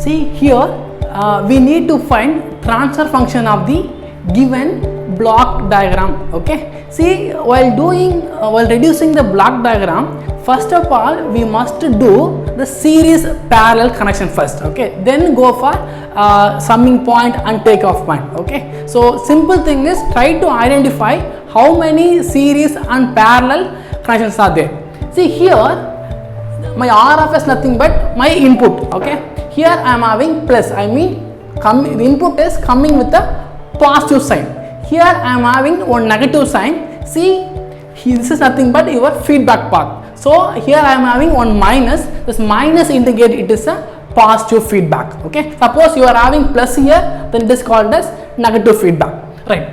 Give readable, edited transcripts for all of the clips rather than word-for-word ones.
See here, we need to find transfer function of the given block diagram. Okay. See, while reducing the block diagram, first of all we must do the series parallel connection first. Okay. Then go for summing point and takeoff point. Okay. So simple thing is, try to identify how many series and parallel connections are there. See here, my RF is nothing but my input. Okay. Here I am having plus, I mean the input is coming with a positive sign. Here I am having one negative sign. See, this is nothing but your feedback path. So here I am having one minus. This minus indicate it is a positive feedback. Okay. Suppose you are having plus here, then it is called as negative feedback. Right.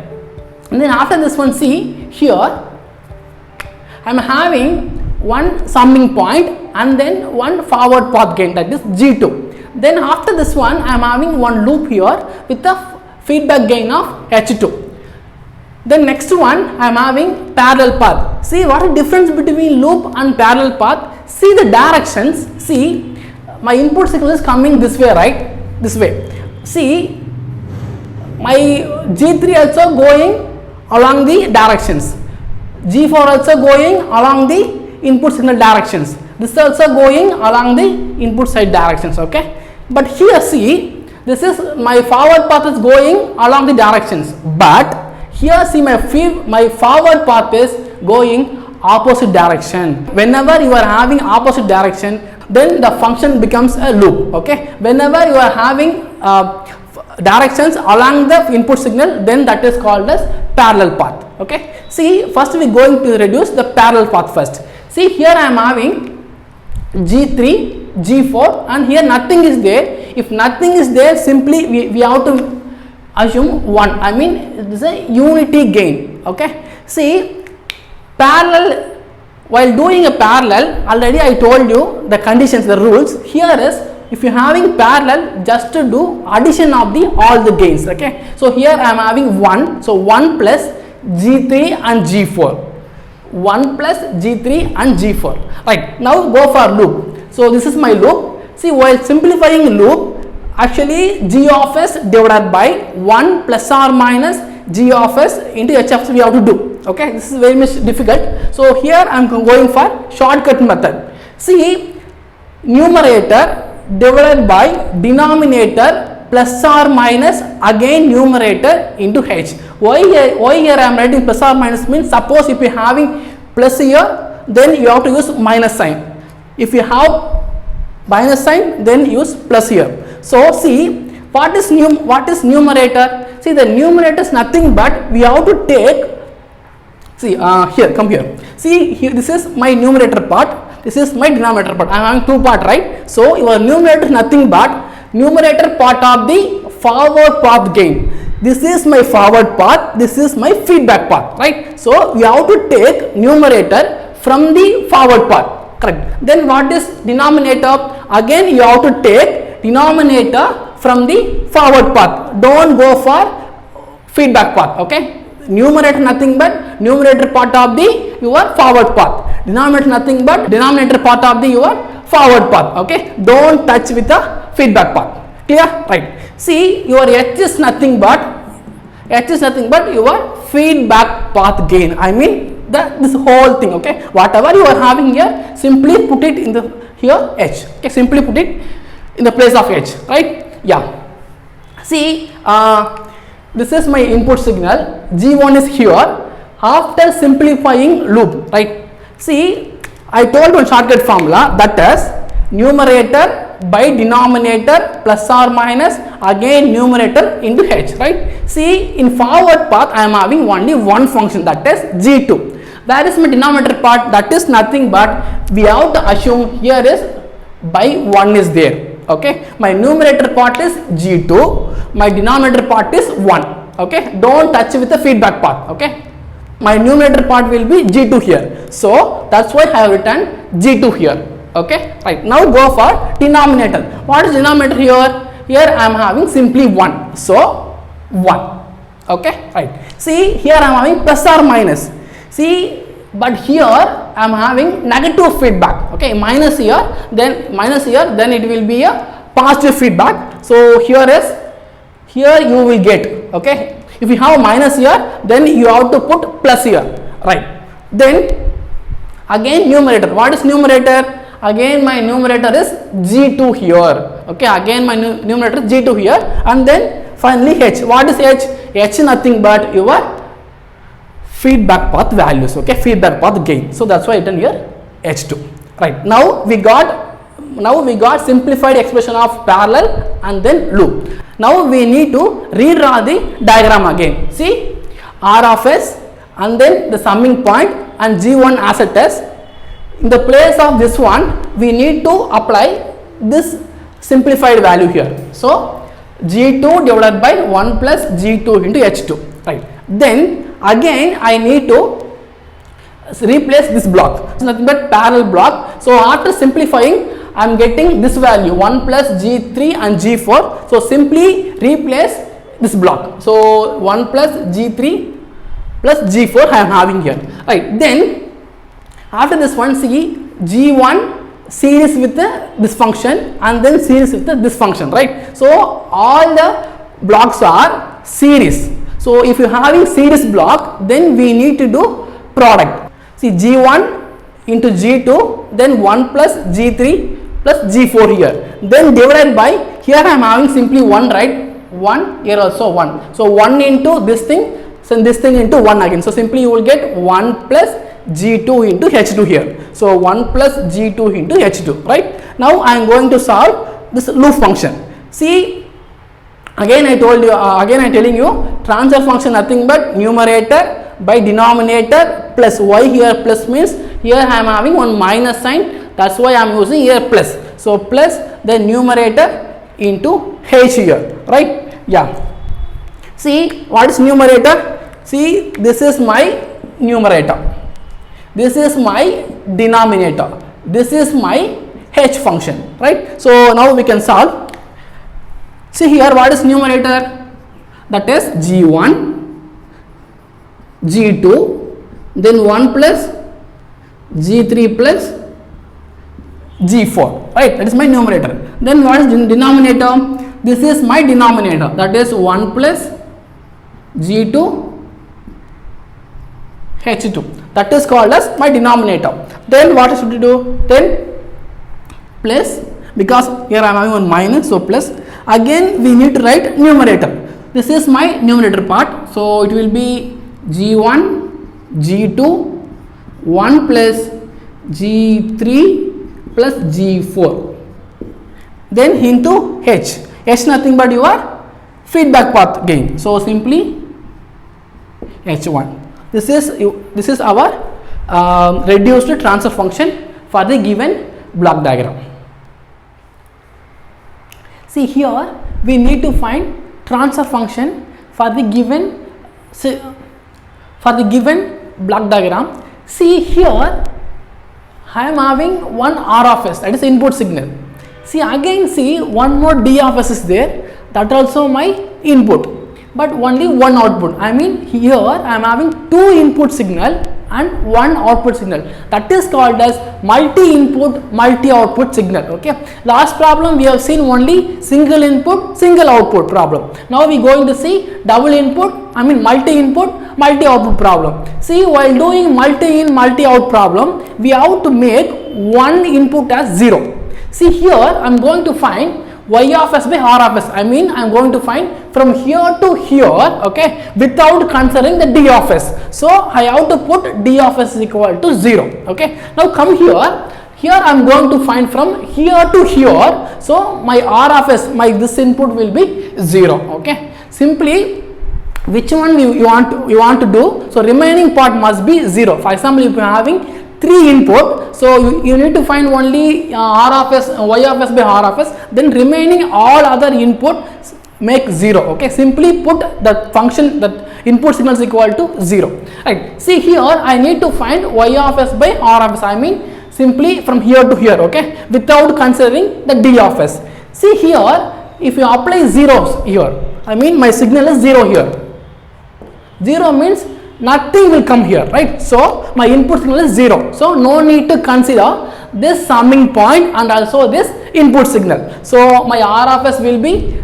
And then after this one, see here I am having one summing point and then one forward path gain, that is G2. Then after this one I am having one loop here with a feedback gain of H2. Then next one I am having parallel path. See what is difference between loop and parallel path? See the directions. See, my input signal is coming this way, right? This way. See, my G3 also going along the directions. G4 also going along the input signal directions. This is also going along the input side directions. Okay. But here see, this is my forward path is going along the directions, but here see my forward path is going opposite direction. Whenever you are having opposite direction, then the function becomes a loop. Okay. Whenever you are having directions along the input signal, then that is called as parallel path. Okay. See, first we are going to reduce the parallel path first. See here I am having G3, G4 and here nothing is there. If nothing is there, simply we have to assume 1. I mean it is a unity gain. Okay. See, parallel, while doing a parallel, already I told you the conditions, the rules. Here is, if you are having parallel, just to do addition of the all the gains. Okay. So here I am having 1. So 1 plus G3 and G4. 1 plus G3 and G4. Right. Now go for loop. So this is my loop. See, while simplifying loop, actually G of s divided by 1 plus or minus G of s into H of s we have to do. Okay. This is very much difficult. So here I am going for shortcut method. See, numerator divided by denominator plus or minus again numerator into H. Why here I am writing plus or minus means, suppose if you are having plus here, then you have to use minus sign. If you have minus sign, then use plus here. So see, what is numerator? See, the numerator is nothing but we have to take, see here, come here. See here, this is my numerator part, this is my denominator part. I am having two part, right? So your numerator is nothing but numerator part of the forward path gain. This is my forward path, this is my feedback path, right? So we have to take numerator from the forward path, correct? Then what is denominator? Again you have to take denominator from the forward path. Don't go for feedback path. Okay. Numerator nothing but numerator part of the your forward path. Denominator nothing but denominator part of the your forward path. Okay. Don't touch with the feedback path. Clear? Right. See, your H is nothing but your feedback path gain. I mean this whole thing. Okay. Whatever you are having here, simply put it in the here H. Okay. Simply put it in the place of H. Right. Yeah. See, this is my input signal. G1 is here. After simplifying loop, right? See, I told one shortcut formula, that is numerator by denominator plus or minus again numerator into H, right? See, in forward path I am having only one function, that is G2. Where is my denominator part? That is nothing but we have to assume here is by 1 is there. Okay, my numerator part is G2, my denominator part is 1. Okay, don't touch with the feedback path. Okay, my numerator part will be G2 here, so that's why I have written G2 here. Okay, right. Now go for denominator. What is denominator here? Here I am having simply 1, so 1. Okay, right. See, here I am having plus or minus. See, but here I am having negative feedback. Okay, minus here, then it will be a positive feedback. So here you will get, okay. If you have minus here, then you have to put plus here, right? Then again numerator. What is numerator? Again my numerator is G2 here, okay. Again my numerator is G2 here, and then finally H. What is H? H nothing but your feedback path values, okay, feedback path gain. So that's why written here H2, right? Now we got simplified expression of parallel and then loop. Now we need to redraw the diagram again. See, R of S and then the summing point and G1 as a test. In the place of this one, we need to apply this simplified value here. So G2 divided by 1 plus G2 into H2, right? Then again I need to replace this block. It's nothing but parallel block. So after simplifying, I am getting this value 1 plus G3 and G4. So simply replace this block. So 1 plus G3 plus G4 I am having here, right? Then after this one, see G1 series with this function and then series with this function, right? So all the blocks are series. So if you are having series block, then we need to do product. See G1 into G2, then 1 plus G3 plus G4 here, then divided by, here I am having simply 1, right? 1, here also 1. So 1 into this thing, so this thing into 1 again. So simply you will get 1 plus G2 into H2 here. So 1 plus G2 into H2, right? Now I am going to solve this loop function. See, again I told you, again I am telling you, transfer function nothing but numerator by denominator plus y. Here plus means here I am having one minus sign, that's why I am using here plus. So plus the numerator into h here, right? Yeah. See what is numerator? See, this is my numerator, this is my denominator, this is my h function, right? So now we can solve. See here, what is numerator? That is G1, G2, then 1 plus G3 plus G4, right? That is my numerator. Then what is denominator? This is my denominator, that is 1 plus G2 H2, that is called as my denominator. Then what should we do? Then plus, because here I am having one minus, so plus. Again we need to write numerator. This is my numerator part, so it will be G1, G2, 1 plus G3 plus G4, then into H. H nothing but your feedback path gain. So simply H1. This is our reduced transfer function for the given block diagram. See here, we need to find transfer function for the given block diagram. See here, I am having one R of S, that is input signal. See again, see one more D of S is there, that also my input, but only one output. I mean here I am having two input signal and one output signal, that is called as multi-input multi-output signal, okay. Last problem we have seen only single input single output problem. Now we going to see double input, I mean multi-input multi-output problem. See, while doing multi-in multi-out problem, we have to make one input as 0. See here I am going to find y of s by r of s. I mean I am going to find from here to here, okay, without considering the d of s. So I have to put d of s is equal to 0, okay. Now come here. Here I am going to find from here to here. So my r of s, my this input will be 0, okay. Simply which one you want to do. So remaining part must be 0. For example, if you are having 3 input, so you need to find only r of s, y of s by r of s, then remaining all other input make 0, okay. Simply put the function, that input signal is equal to 0, right. See here I need to find y of s by r of s, I mean simply from here to here, okay, without considering the d of s. See here, if you apply zeros here, I mean my signal is 0 here. 0 means nothing will come here, right. So my input signal is 0, so no need to consider this summing point and also this input signal. So my R of S will be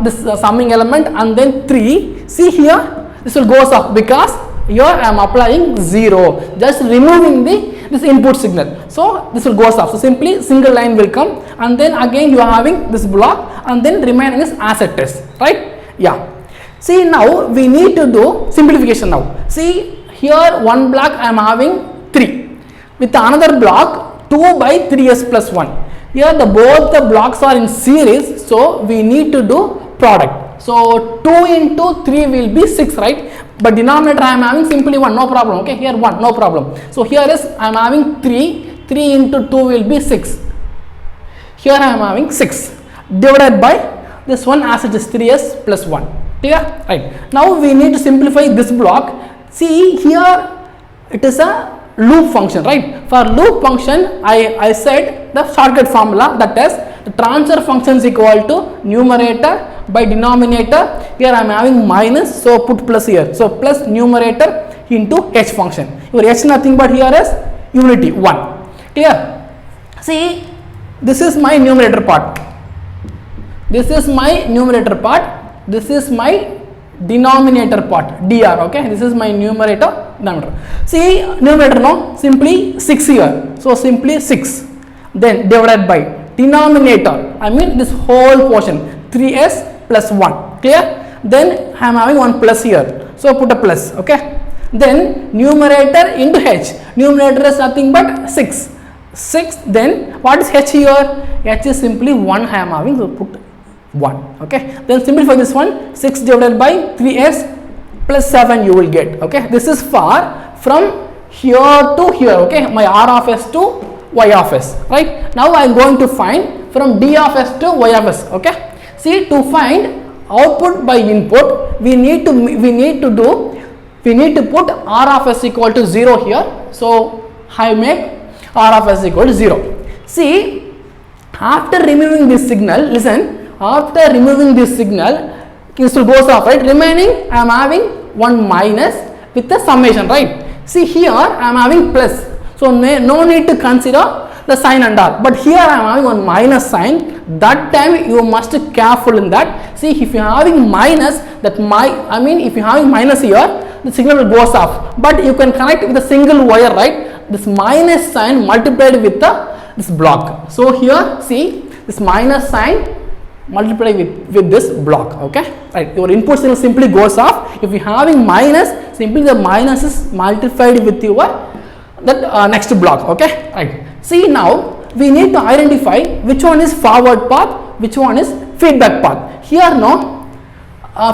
this summing element and then 3. See here, this will goes off because here I am applying 0, just removing this input signal. So this will goes off. So simply single line will come, and then again you are having this block, and then remaining is as it is, right? Yeah. See, now we need to do simplification now. See here, one block I am having 3 with another block 2 by 3s plus 1. Here both the blocks are in series, so we need to do product. So 2 into 3 will be 6, right? But denominator I am having simply 1, no problem. Okay, here 1, no problem. So here is I am having 3, 3 into 2 will be 6. Here I am having 6 divided by this one as it is 3s plus 1. Clear? Right. Now we need to simplify this block. See here, it is a loop function, right? For loop function, I said the shortcut formula, that is the transfer function is equal to numerator by denominator. Here I am having minus, so put plus here. So plus numerator into h function. Your h nothing but here is unity 1. Clear? See, this is my numerator part. This is my numerator part. This is my denominator part, dr. Okay, this is my numerator, denominator. See, numerator no, simply 6 here. So simply 6. Then divided by denominator, I mean this whole portion, 3s plus 1. Clear? Then I am having one plus here. So put a plus. Okay. Then numerator into h. Numerator is nothing but 6. 6. Then what is h here? H is simply 1 I am having. So put 1. Okay, then simplify this one. 6 divided by 3s plus 7 you will get. Okay, this is for from here to here. Okay, my R of S to Y of S. Right, now I am going to find from D of S to Y of S. Okay, see, to find output by input, we need to put R of S equal to 0 here. So I make R of S equal to 0. See, after removing this signal, listen. After removing this signal, this will goes off, right? Remaining, I am having one minus with the summation, right? See here, I am having plus. So no need to consider the sign and all. But here I am having one minus sign. That time you must be careful in that. See, if you are having minus, if you are having minus here, the signal will goes off. But you can connect with a single wire, right? This minus sign multiplied with this block. So here, see, this minus sign multiply with this block. Okay, right, your input signal simply goes off. If you are having minus, simply the minus is multiplied with your next block. Okay, right. See, now we need to identify which one is forward path, which one is feedback path. Here no,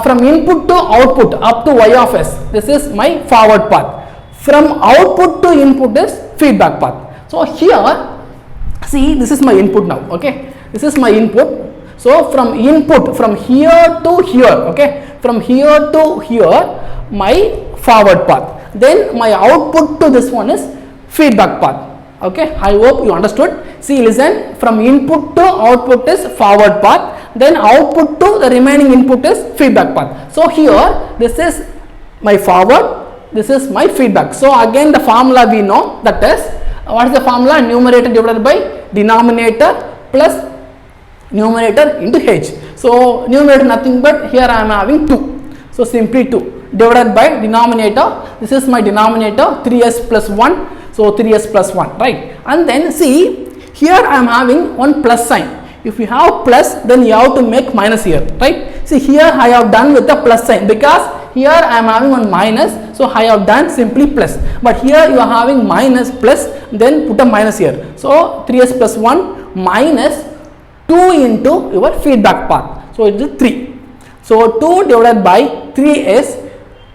from input to output up to Y of S, this is my forward path. From output to input is feedback path. So here, see, this is my input now. Okay, this is my input. So from input, from here to here, okay, from here to here, my forward path. Then my output to this one is feedback path. Okay, I hope you understood. See, listen, from input to output is forward path, then output to the remaining input is feedback path. So here, this is my forward, this is my feedback. So again the formula we know, that is, what is the formula? Numerator divided by denominator plus numerator into h. So numerator nothing but here I am having 2. So simply 2 divided by denominator. This is my denominator, 3s plus 1. So 3s plus 1, right? And then see, here I am having one plus sign. If you have plus, then you have to make minus here, right? See, here I have done with the plus sign because here I am having one minus. So I have done simply plus. But here you are having minus plus, then put a minus here. So 3s plus 1 minus 2 into your feedback path. So it is 3. So 2 divided by 3s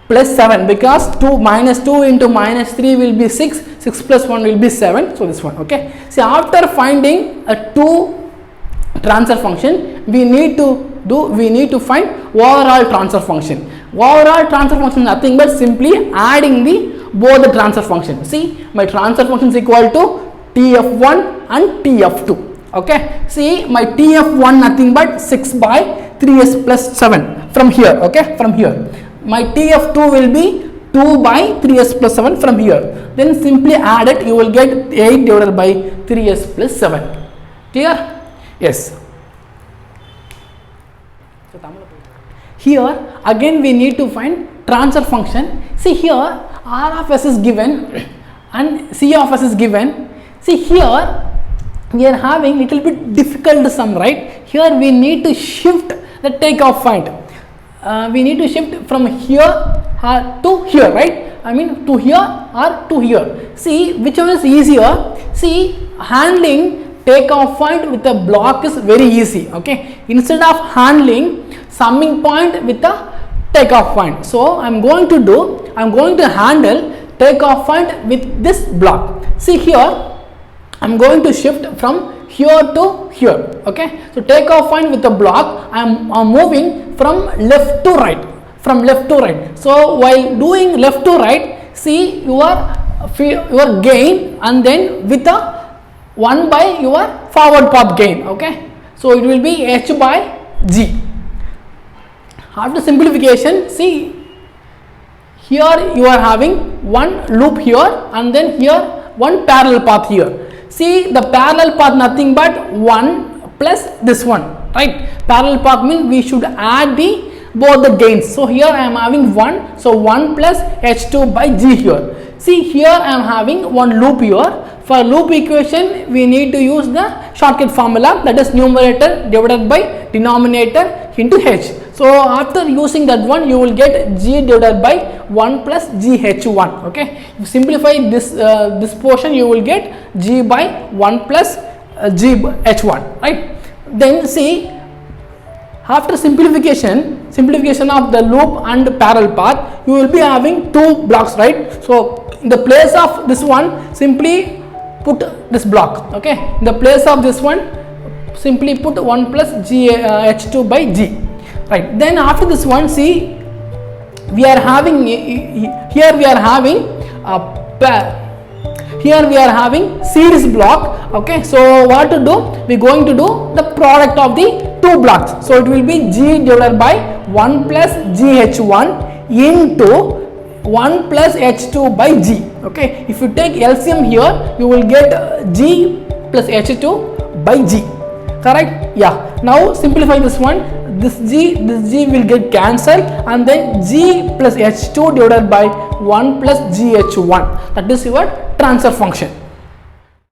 plus 7, because 2 minus 2 into minus 3 will be 6. 6 plus 1 will be 7. So this one. Okay. See, after finding a 2 transfer function, we need to find overall transfer function. Overall transfer function is nothing but simply adding both the transfer function. See, my transfer function is equal to TF1 and TF2. Okay, see, my TF1 nothing but 6 by 3s plus 7 from here. Okay, from here my TF2 will be 2 by 3s plus 7 from here. Then simply add it, you will get 8 divided by 3s plus 7. Clear? yes. Here again we need to find transfer function. See here r of s is given and c of s is given. See here we are having little bit difficult sum, right? Here we need to shift the takeoff point. We need to shift from here to here, right? I mean to here or to here. See whichever is easier. See, handling takeoff point with a block is very easy. Okay, instead of handling summing point with a takeoff point, so I am going to handle takeoff point with this block. See here I am going to shift from here to here. Okay, so takeoff point with the block I am moving from left to right, so while doing left to right, see your gain and then with a 1 by your forward path gain. Okay, so it will be h by g. After simplification, see here you are having one loop here and then here one parallel path here. See the parallel path nothing but 1 plus this one, right? Parallel path means we should add both the gains. So here I am having 1, so 1 plus h2 by g here. See here I am having one loop here. For loop equation we need to use the shortcut formula, that is numerator divided by denominator into h. So after using that one you will get g divided by 1 plus gh1. Okay, if you simplify this portion you will get g by 1 plus gh1, right? Then see after simplification of the loop and parallel path, you will be having two blocks, right? So in the place of this one simply put this block. Okay, in the place of this one simply put 1 plus h2 by g, right? Then after this one, see we are having here we are having series block. Okay, so what to do? We are going to do the product of the two blocks. So it will be g divided by 1 plus gh1 into 1 plus h2 by g. Okay, if you take LCM here you will get g plus h2 by g, correct? Yeah, now simplify this one. This g will get cancelled and then g plus h2 divided by 1 plus gh1, that is your transfer function.